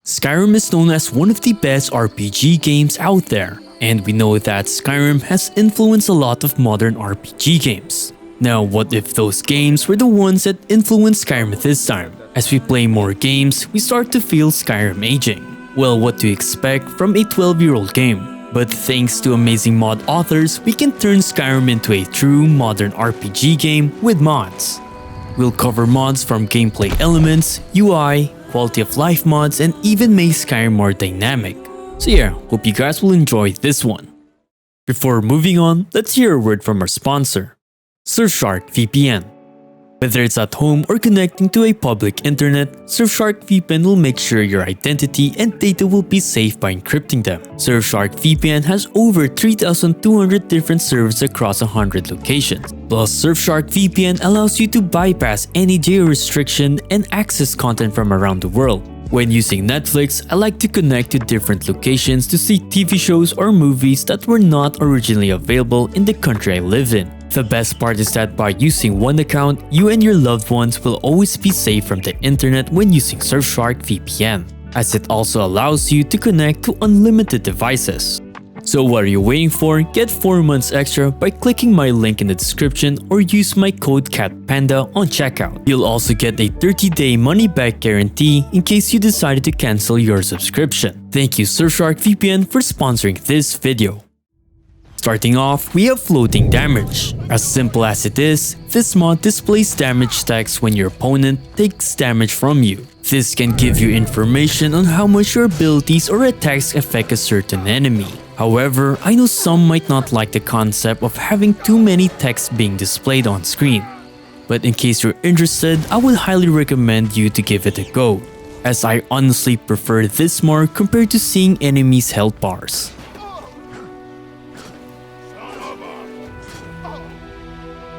Skyrim is known as one of the best RPG games out there, and we know that Skyrim has influenced a lot of modern RPG games. Now, what if those games were the ones that influenced Skyrim this time? As we play more games, we start to feel Skyrim aging. Well, what to expect from a 12-year-old game? But thanks to amazing mod authors, we can turn Skyrim into a true modern RPG game with mods. We'll cover mods from gameplay elements, UI, quality of life mods, and even make Skyrim more dynamic. So yeah, hope you guys will enjoy this one. Before moving on, let's hear a word from our sponsor, Surfshark VPN. Whether it's at home or connecting to a public internet, Surfshark VPN will make sure your identity and data will be safe by encrypting them. Surfshark VPN has over 3,200 different servers across 100 locations. Plus, Surfshark VPN allows you to bypass any geo restriction and access content from around the world. When using Netflix, I like to connect to different locations to see TV shows or movies that were not originally available in the country I live in. The best part is that by using one account, you and your loved ones will always be safe from the internet when using Surfshark VPN, as it also allows you to connect to unlimited devices. So what are you waiting for? Get 4 months extra by clicking my link in the description or use my code CATPANDA on checkout. You'll also get a 30-day money-back guarantee in case you decided to cancel your subscription. Thank you Surfshark VPN for sponsoring this video. Starting off, we have floating damage. As simple as it is, this mod displays damage text when your opponent takes damage from you. This can give you information on how much your abilities or attacks affect a certain enemy. However, I know some might not like the concept of having too many text being displayed on screen. But in case you're interested, I would highly recommend you to give it a go, as I honestly prefer this more compared to seeing enemies' health bars.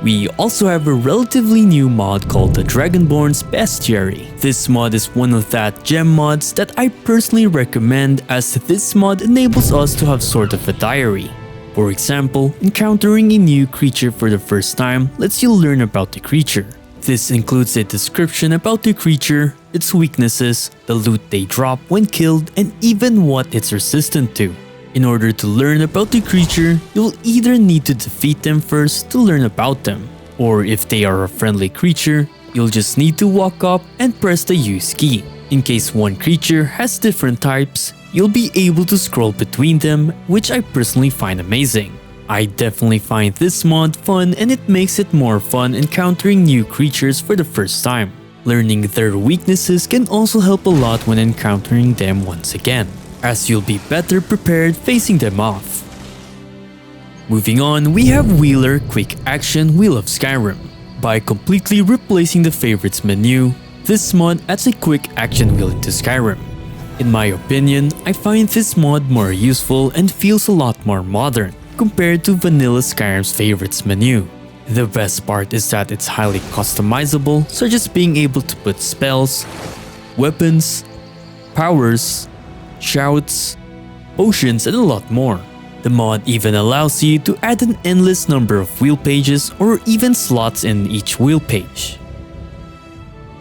We also have a relatively new mod called the Dragonborn's Bestiary. This mod is one of that gem mods that I personally recommend, as this mod enables us to have sort of a diary. For example, encountering a new creature for the first time lets you learn about the creature. This includes a description about the creature, its weaknesses, the loot they drop when killed, and even what it's resistant to. In order to learn about the creature, you'll either need to defeat them first to learn about them, or if they are a friendly creature, you'll just need to walk up and press the use key. In case one creature has different types, you'll be able to scroll between them, which I personally find amazing. I definitely find this mod fun, and it makes it more fun encountering new creatures for the first time. Learning their weaknesses can also help a lot when encountering them once again, as you'll be better prepared facing them off. Moving on, we have Wheeler Quick Action Wheel of Skyrim. By completely replacing the favorites menu, this mod adds a quick action wheel into Skyrim. In my opinion, I find this mod more useful and feels a lot more modern compared to vanilla Skyrim's favorites menu. The best part is that it's highly customizable, such as being able to put spells, weapons, powers, shouts, potions, and a lot more. The mod even allows you to add an endless number of wheel pages or even slots in each wheel page.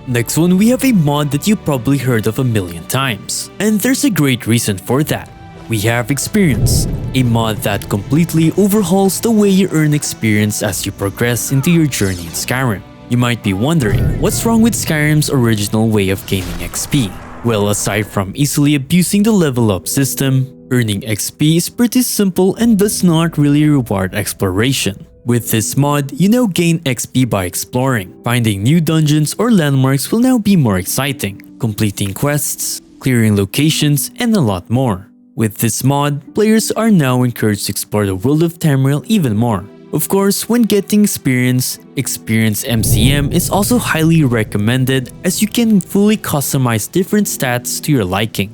Next one, we have a mod that you probably heard of a million times, and there's a great reason for that. We have Experience, a mod that completely overhauls the way you earn experience as you progress into your journey in Skyrim. You might be wondering, what's wrong with Skyrim's original way of gaining XP? Well, aside from easily abusing the level up system, earning XP is pretty simple and does not really reward exploration. With this mod, you now gain XP by exploring. Finding new dungeons or landmarks will now be more exciting, completing quests, clearing locations, and a lot more. With this mod, players are now encouraged to explore the world of Tamriel even more. Of course, when getting experience MCM is also highly recommended, as you can fully customize different stats to your liking.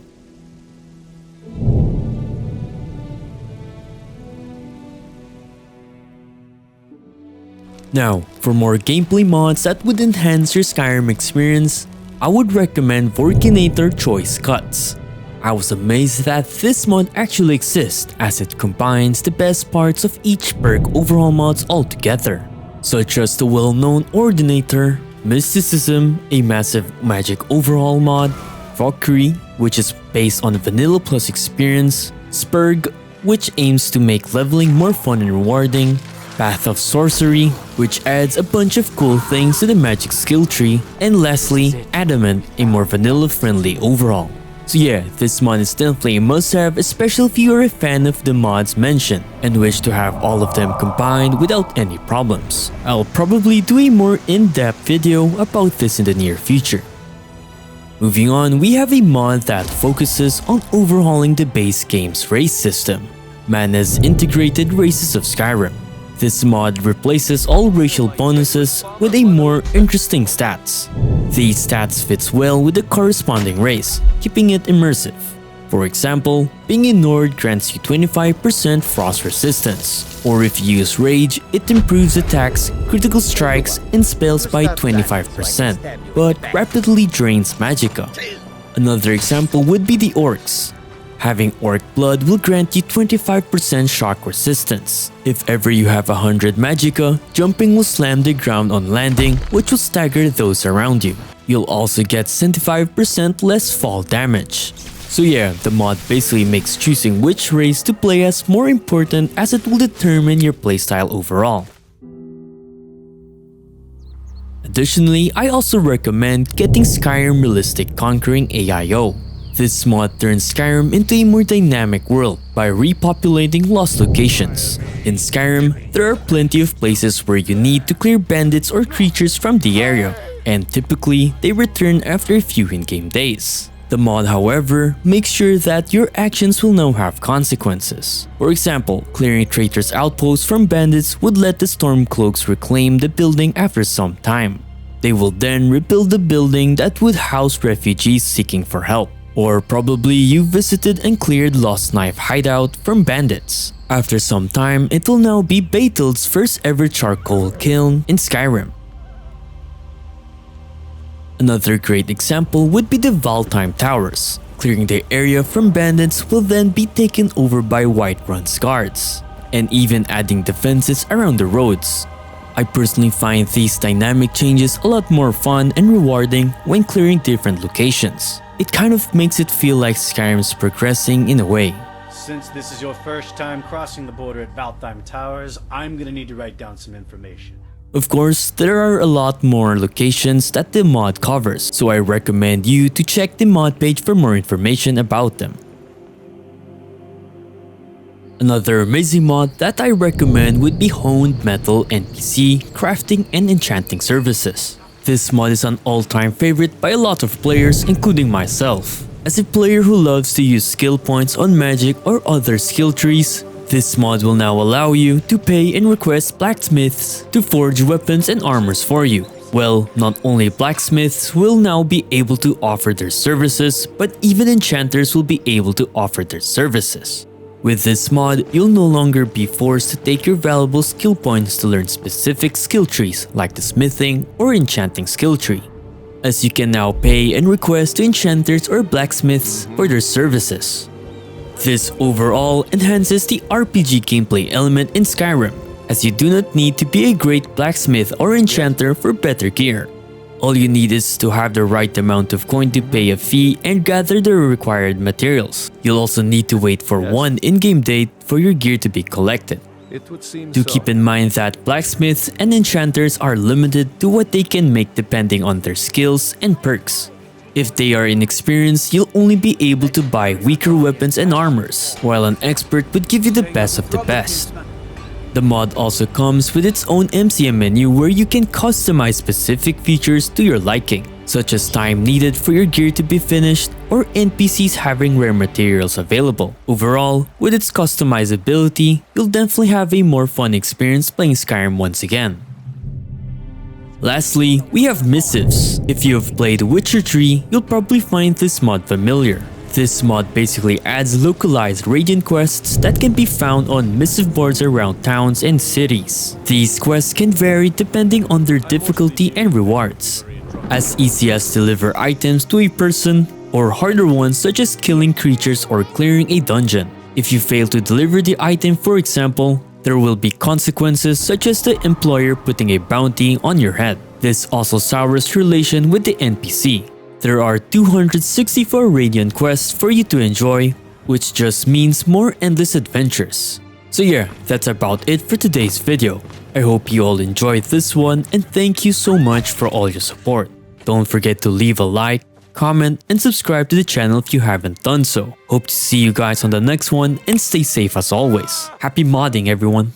Now, for more gameplay mods that would enhance your Skyrim experience, I would recommend Vokriinator Choice Cuts. I was amazed that this mod actually exists, as it combines the best parts of each perk overhaul mods all together, such as the well-known Ordinator, Mysticism, a massive magic overhaul mod, Valkyrie, which is based on Vanilla plus Experience, Spurg, which aims to make leveling more fun and rewarding, Path of Sorcery, which adds a bunch of cool things to the magic skill tree, and lastly, Adamant, a more vanilla-friendly overhaul. So yeah, this mod is definitely a must-have, especially if you are a fan of the mods mentioned and wish to have all of them combined without any problems. I'll probably do a more in-depth video about this in the near future. Moving on, we have a mod that focuses on overhauling the base game's race system, Mannaz Integrated Races of Skyrim. This mod replaces all racial bonuses with a more interesting stats. These stats fits well with the corresponding race, keeping it immersive. For example, being a Nord grants you 25% frost resistance, or if you use Rage, it improves attacks, critical strikes, and spells by 25%, but rapidly drains magicka. Another example would be the Orcs. Having Orc Blood will grant you 25% shock resistance. If ever you have 100 magicka, jumping will slam the ground on landing, which will stagger those around you. You'll also get 75% less fall damage. So yeah, the mod basically makes choosing which race to play as more important, as it will determine your playstyle overall. Additionally, I also recommend getting Skyrim Realistic Conquering AIO. This mod turns Skyrim into a more dynamic world by repopulating lost locations. In Skyrim, there are plenty of places where you need to clear bandits or creatures from the area, and typically they return after a few in-game days. The mod, however, makes sure that your actions will now have consequences. For example, clearing traitors' outposts from bandits would let the Stormcloaks reclaim the building after some time. They will then rebuild the building that would house refugees seeking for help. Or probably you visited and cleared Lost Knife hideout from bandits. After some time, it will now be Beetle's first ever charcoal kiln in Skyrim. Another great example would be the Valtheim Towers. Clearing the area from bandits will then be taken over by Whiterun's guards, and even adding defenses around the roads. I personally find these dynamic changes a lot more fun and rewarding when clearing different locations. It kind of makes it feel like Skyrim's progressing in a way. Since this is your first time crossing the border at Valtheim Towers, I'm gonna need to write down some information. Of course, there are a lot more locations that the mod covers, so I recommend you to check the mod page for more information about them. Another amazing mod that I recommend would be Honed Metal NPC, Crafting and Enchanting Services. This mod is an all-time favorite by a lot of players, including myself. As a player who loves to use skill points on magic or other skill trees, this mod will now allow you to pay and request blacksmiths to forge weapons and armors for you. Well, not only blacksmiths will now be able to offer their services, but even enchanters will be able to offer their services. With this mod, you'll no longer be forced to take your valuable skill points to learn specific skill trees like the smithing or enchanting skill tree, as you can now pay and request to enchanters or blacksmiths for their services. This overall enhances the RPG gameplay element in Skyrim, as you do not need to be a great blacksmith or enchanter for better gear. All you need is to have the right amount of coin to pay a fee and gather the required materials. You'll also need to wait for one in-game date for your gear to be collected. Do keep in mind that blacksmiths and enchanters are limited to what they can make depending on their skills and perks. If they are inexperienced, you'll only be able to buy weaker weapons and armors, while an expert would give you the best of the best. The mod also comes with its own MCM menu where you can customize specific features to your liking, such as time needed for your gear to be finished or NPCs having rare materials available. Overall, with its customizability, you'll definitely have a more fun experience playing Skyrim once again. Lastly, we have Missives. If you have played Witcher 3, you'll probably find this mod familiar. This mod basically adds localized radiant quests that can be found on missive boards around towns and cities. These quests can vary depending on their difficulty and rewards, as easy as deliver items to a person, or harder ones such as killing creatures or clearing a dungeon. If you fail to deliver the item, for example, there will be consequences such as the employer putting a bounty on your head. This also sours relation with the NPC. there are 264 Radiant quests for you to enjoy, which just means more endless adventures. So yeah, that's about it for today's video. I hope you all enjoyed this one and thank you so much for all your support. Don't forget to leave a like, comment, and subscribe to the channel if you haven't done so. Hope to see you guys on the next one and stay safe as always. Happy modding everyone!